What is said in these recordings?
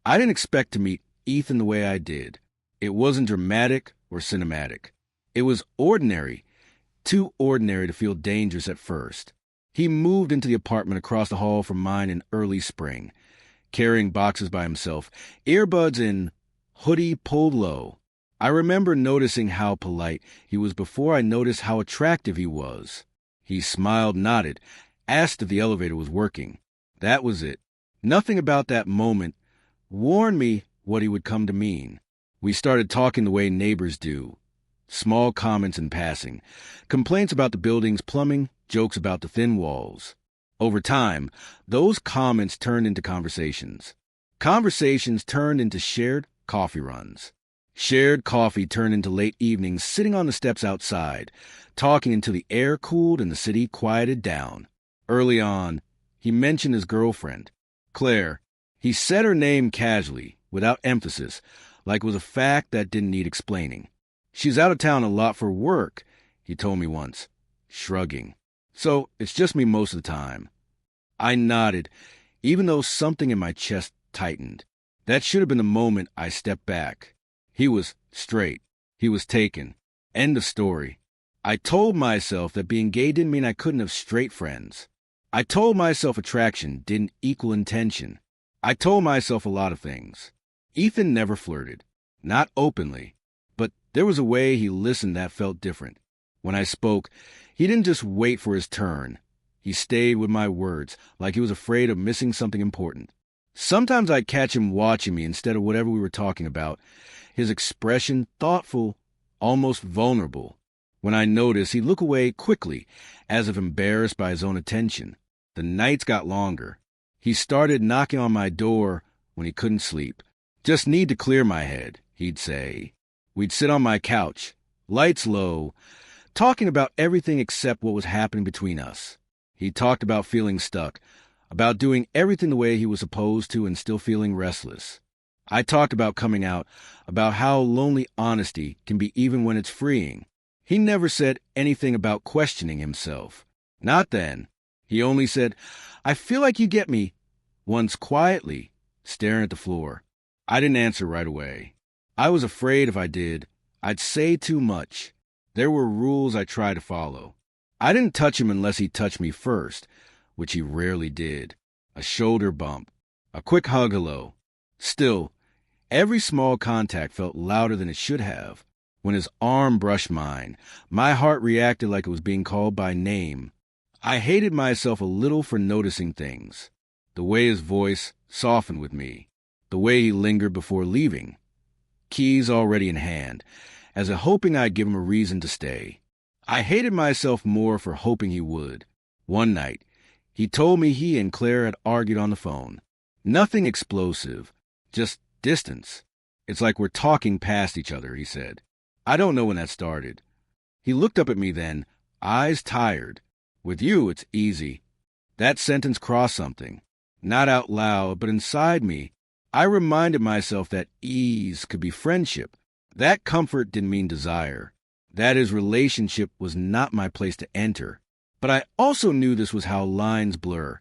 I didn't expect to meet Ethan the way I did. It wasn't dramatic or cinematic. It was ordinary, too ordinary to feel dangerous at first. He moved into the apartment across the hall from mine in early spring, carrying boxes by himself, earbuds in, hoodie pulled low. I remember noticing how polite he was before I noticed how attractive he was. He smiled, nodded, asked if the elevator was working. That was it. Nothing about that moment warned me what he would come to mean. We started talking the way neighbors do. Small comments in passing, complaints about the building's plumbing, jokes about the thin walls. Over time, those comments turned into conversations. Conversations turned into shared coffee runs. Shared coffee turned into late evenings sitting on the steps outside, talking until the air cooled and the city quieted down. Early on, he mentioned his girlfriend, Claire. He said her name casually, without emphasis, like it was a fact that didn't need explaining. She's out of town a lot for work, he told me once, shrugging. So it's just me most of the time. I nodded, even though something in my chest tightened. That should have been the moment I stepped back. He was straight. He was taken. End of story. I told myself that being gay didn't mean I couldn't have straight friends. I told myself attraction didn't equal intention. I told myself a lot of things. Ethan never flirted. Not openly. But there was a way he listened that felt different. When I spoke, he didn't just wait for his turn. He stayed with my words, like he was afraid of missing something important. Sometimes I'd catch him watching me instead of whatever we were talking about, his expression thoughtful, almost vulnerable. When I noticed, he'd look away quickly, as if embarrassed by his own attention. The nights got longer. He started knocking on my door when he couldn't sleep. "Just need to clear my head," he'd say. We'd sit on my couch, lights low, talking about everything except what was happening between us. He talked about feeling stuck, about doing everything the way he was supposed to and still feeling restless. I talked about coming out, about how lonely honesty can be even when it's freeing. He never said anything about questioning himself. Not then. He only said, "I feel like you get me," once quietly, staring at the floor. I didn't answer right away. I was afraid if I did, I'd say too much. There were rules I tried to follow. I didn't touch him unless he touched me first, which he rarely did. A shoulder bump, a quick hug hello. Still, every small contact felt louder than it should have. When his arm brushed mine, my heart reacted like it was being called by name. I hated myself a little for noticing things. The way his voice softened with me. The way he lingered before leaving. Keys already in hand, as if hoping I'd give him a reason to stay. I hated myself more for hoping he would. One night, he told me he and Claire had argued on the phone. Nothing explosive, just distance. "It's like we're talking past each other," he said. I don't know when that started. He looked up at me then, eyes tired. "With you, it's easy." That sentence crossed something. Not out loud, but inside me. I reminded myself that ease could be friendship. That comfort didn't mean desire. That his relationship was not my place to enter. But I also knew this was how lines blur.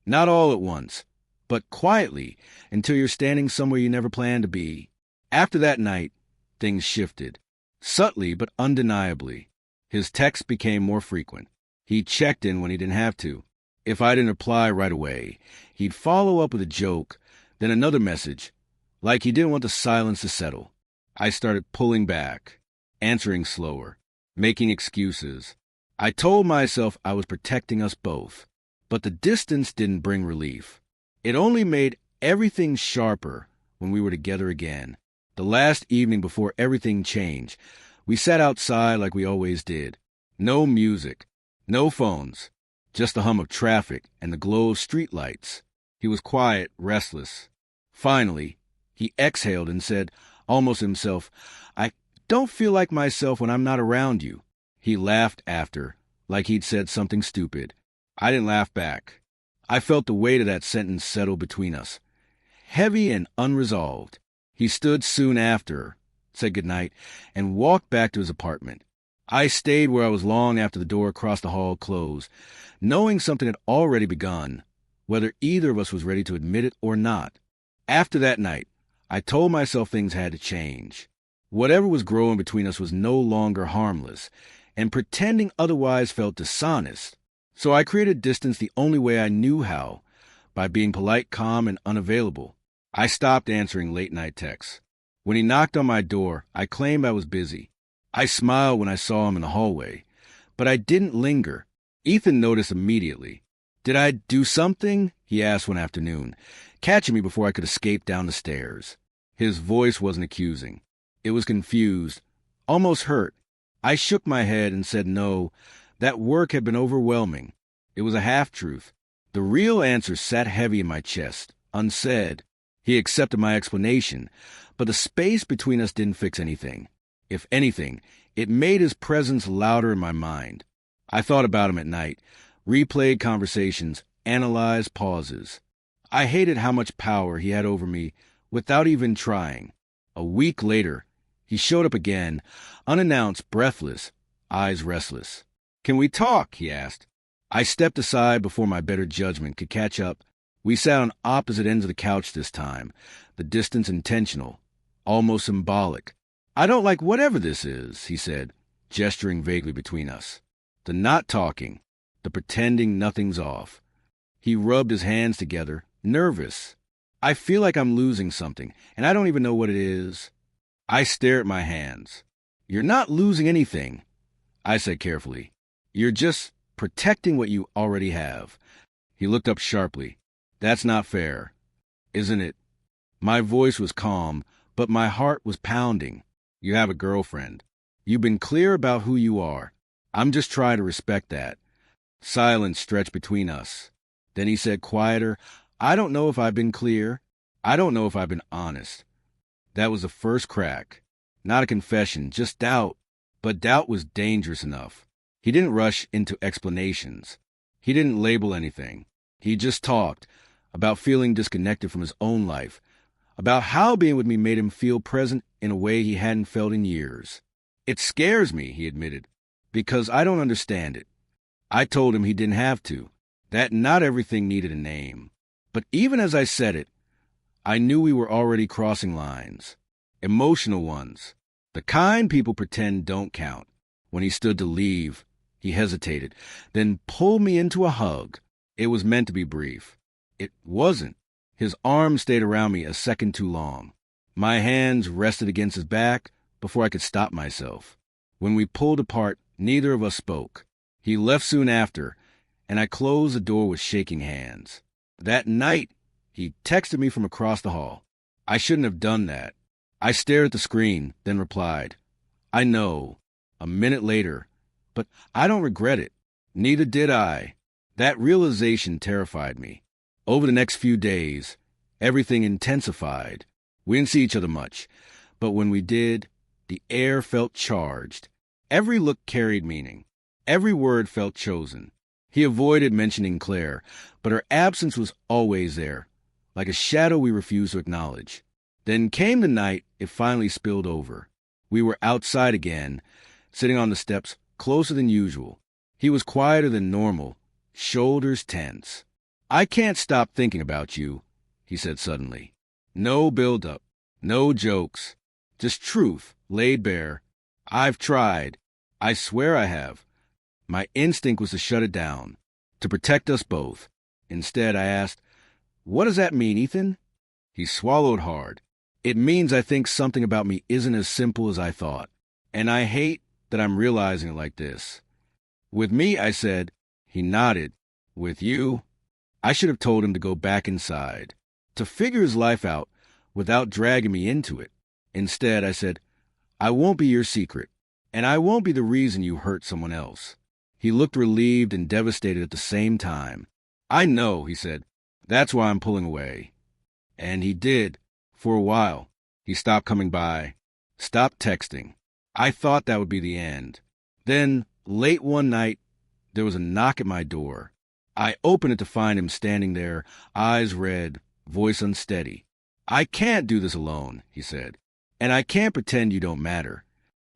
Not all at once, but quietly, until you're standing somewhere you never planned to be. After that night, things shifted. Subtly, but undeniably. His texts became more frequent. He checked in when he didn't have to. If I didn't reply right away, he'd follow up with a joke, then another message, like he didn't want the silence to settle. I started pulling back, answering slower, making excuses. I told myself I was protecting us both, but the distance didn't bring relief. It only made everything sharper when we were together again. The last evening before everything changed, we sat outside like we always did. No music, no phones, just the hum of traffic and the glow of streetlights. He was quiet, restless. Finally, he exhaled and said, almost himself, "I don't feel like myself when I'm not around you." He laughed after, like he'd said something stupid. I didn't laugh back. I felt the weight of that sentence settle between us, heavy and unresolved. He stood soon after, said goodnight, and walked back to his apartment. I stayed where I was long after the door across the hall closed, knowing something had already begun, whether either of us was ready to admit it or not. After that night, I told myself things had to change. Whatever was growing between us was no longer harmless, and pretending otherwise felt dishonest. So I created distance the only way I knew how, by being polite, calm, and unavailable. I stopped answering late-night texts. When he knocked on my door, I claimed I was busy. I smiled when I saw him in the hallway, but I didn't linger. Ethan noticed immediately. "Did I do something?" he asked one afternoon, catching me before I could escape down the stairs. His voice wasn't accusing. It was confused, almost hurt. I shook my head and said no, that work had been overwhelming. It was a half-truth. The real answer sat heavy in my chest, unsaid. He accepted my explanation, but the space between us didn't fix anything. If anything, it made his presence louder in my mind. I thought about him at night, replayed conversations, analyzed pauses. I hated how much power he had over me without even trying. A week later, he showed up again, unannounced, breathless, eyes restless. "Can we talk?" he asked. I stepped aside before my better judgment could catch up. We sat on opposite ends of the couch this time, the distance intentional, almost symbolic. "I don't like whatever this is," he said, gesturing vaguely between us. The not talking, the pretending nothing's off. He rubbed his hands together, nervous. "I feel like I'm losing something, and I don't even know what it is." I stared at my hands. "You're not losing anything," I said carefully. "You're just protecting what you already have." He looked up sharply. "That's not fair, isn't it?" My voice was calm, but my heart was pounding. "You have a girlfriend. You've been clear about who you are. I'm just trying to respect that." Silence stretched between us. Then he said quieter, "I don't know if I've been clear. I don't know if I've been honest." That was the first crack. Not a confession, just doubt. But doubt was dangerous enough. He didn't rush into explanations. He didn't label anything. He just talked about feeling disconnected from his own life, about how being with me made him feel present in a way he hadn't felt in years. "It scares me," he admitted, "because I don't understand it." I told him he didn't have to, that not everything needed a name. But even as I said it, I knew we were already crossing lines. Emotional ones. The kind people pretend don't count. When he stood to leave, he hesitated, then pulled me into a hug. It was meant to be brief. It wasn't. His arm stayed around me a second too long. My hands rested against his back before I could stop myself. When we pulled apart, neither of us spoke. He left soon after, and I closed the door with shaking hands. That night, he texted me from across the hall. I shouldn't have done that. I stared at the screen, then replied, "I know," a minute later, "but I don't regret it." Neither did I. That realization terrified me. Over the next few days, everything intensified. We didn't see each other much, but when we did, the air felt charged. Every look carried meaning. Every word felt chosen. He avoided mentioning Claire, but her absence was always there, like a shadow we refused to acknowledge. Then came the night it finally spilled over. We were outside again, sitting on the steps, closer than usual. He was quieter than normal, shoulders tense. "I can't stop thinking about you," he said suddenly. No build-up, no jokes, just truth laid bare. "I've tried. I swear I have." My instinct was to shut it down, to protect us both. Instead, I asked, "What does that mean, Ethan?" He swallowed hard. "It means I think something about me isn't as simple as I thought. And I hate that I'm realizing it like this." "With me," I said. He nodded. "With you?" I should have told him to go back inside, to figure his life out without dragging me into it. Instead, I said, "I won't be your secret, and I won't be the reason you hurt someone else." He looked relieved and devastated at the same time. "I know," he said. "That's why I'm pulling away." And he did, for a while. He stopped coming by, stopped texting. I thought that would be the end. Then, late one night, there was a knock at my door. I opened it to find him standing there, eyes red, voice unsteady. "I can't do this alone," he said, "and I can't pretend you don't matter."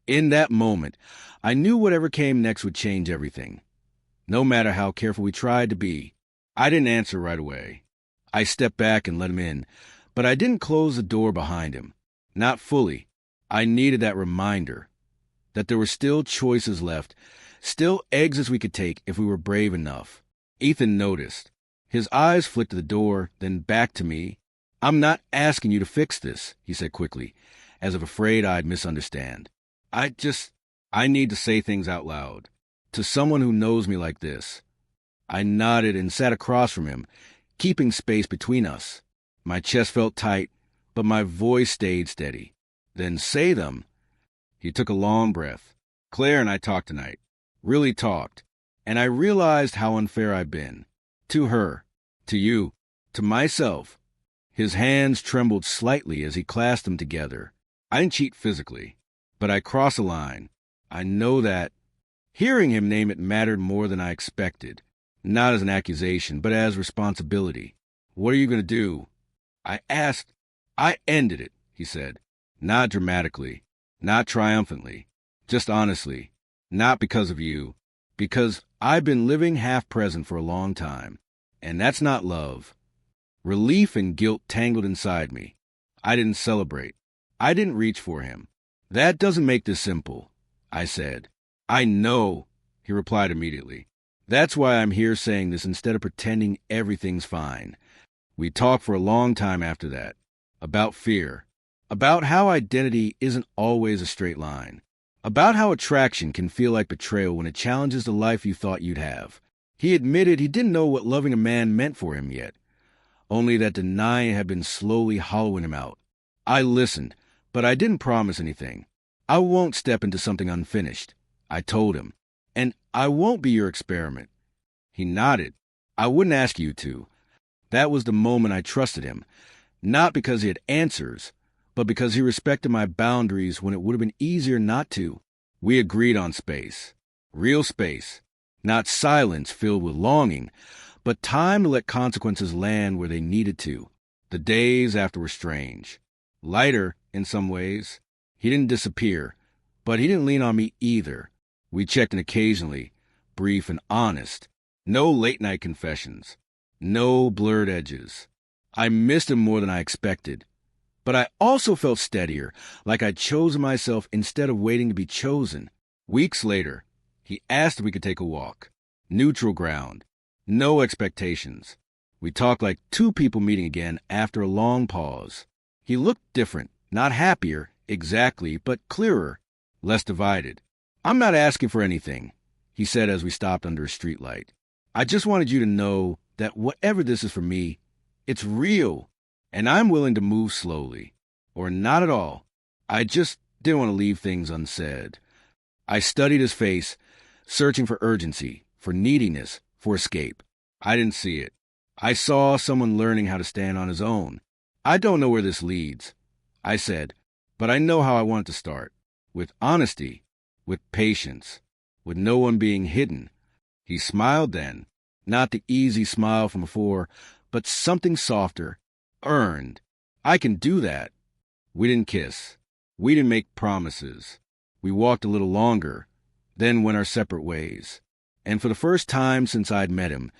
In that moment, I knew whatever came next would change everything, no matter how careful we tried to be. I didn't answer right away. I stepped back and let him in, But I didn't close the door behind him. Not fully. I needed that reminder that there were still choices left, still exits we could take if we were brave enough. Ethan noticed. His eyes flicked to the door, then back to me. "I'm not asking you to fix this," he said quickly, as if afraid I'd misunderstand. I need to say things out loud. To someone who knows me like this." I nodded and sat across from him, keeping space between us. My chest felt tight, but my voice stayed steady. "Then say them." He took a long breath. "Claire and I talked tonight. Really talked. And I realized how unfair I've been. To her. To you. To myself." His hands trembled slightly as he clasped them together. I didn't cheat physically, but I crossed a line. I know that. Hearing him name it mattered more than I expected. Not as an accusation, but as responsibility. "What are you going to do?" I asked. "I ended it," he said. Not dramatically, not triumphantly, just honestly. Not because of you. Because I've been living half-present for a long time. And that's not love. Relief and guilt tangled inside me. I didn't celebrate. I didn't reach for him. "That doesn't make this simple," I said. "I know," he replied immediately. "That's why I'm here saying this instead of pretending everything's fine." We talked for a long time after that. About fear. About how identity isn't always a straight line. About how attraction can feel like betrayal when it challenges the life you thought you'd have. He admitted he didn't know what loving a man meant for him yet. Only that denying had been slowly hollowing him out. I listened, but I didn't promise anything. "I won't step into something unfinished," I told him. "And I won't be your experiment." He nodded. "I wouldn't ask you to." That was the moment I trusted him. Not because he had answers, but because he respected my boundaries when it would have been easier not to. We agreed on space. Real space. Not silence filled with longing, but time to let consequences land where they needed to. The days after were strange. Lighter, in some ways. He didn't disappear, but he didn't lean on me either. We checked in occasionally, brief and honest. No late-night confessions. No blurred edges. I missed him more than I expected. But I also felt steadier, like I'd chosen myself instead of waiting to be chosen. Weeks later, he asked if we could take a walk. Neutral ground. No expectations. We talked like two people meeting again after a long pause. He looked different, not happier, exactly, but clearer, less divided. "I'm not asking for anything," he said as we stopped under a streetlight. "I just wanted you to know that whatever this is for me, it's real, and I'm willing to move slowly. Or not at all. I just didn't want to leave things unsaid." I studied his face, searching for urgency, for neediness, for escape. I didn't see it. I saw someone learning how to stand on his own. "I don't know where this leads," I said, "but I know how I want it to start. With honesty, with patience, with no one being hidden." He smiled then, not the easy smile from before, but something softer, earned. "I can do that." We didn't kiss. We didn't make promises. We walked a little longer, then went our separate ways. And for the first time since I'd met him,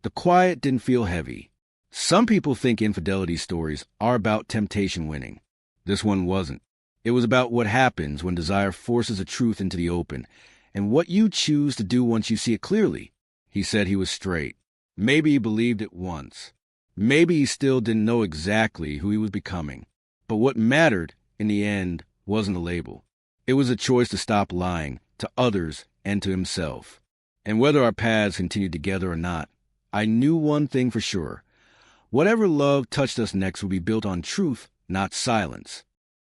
the quiet didn't feel heavy. Some people think infidelity stories are about temptation winning. This one wasn't. It was about what happens when desire forces a truth into the open, and what you choose to do once you see it clearly. He said he was straight. Maybe he believed it once. Maybe he still didn't know exactly who he was becoming. But what mattered, in the end, wasn't a label. It was a choice to stop lying, to others and to himself. And whether our paths continued together or not, I knew one thing for sure. Whatever love touched us next would be built on truth, not silence.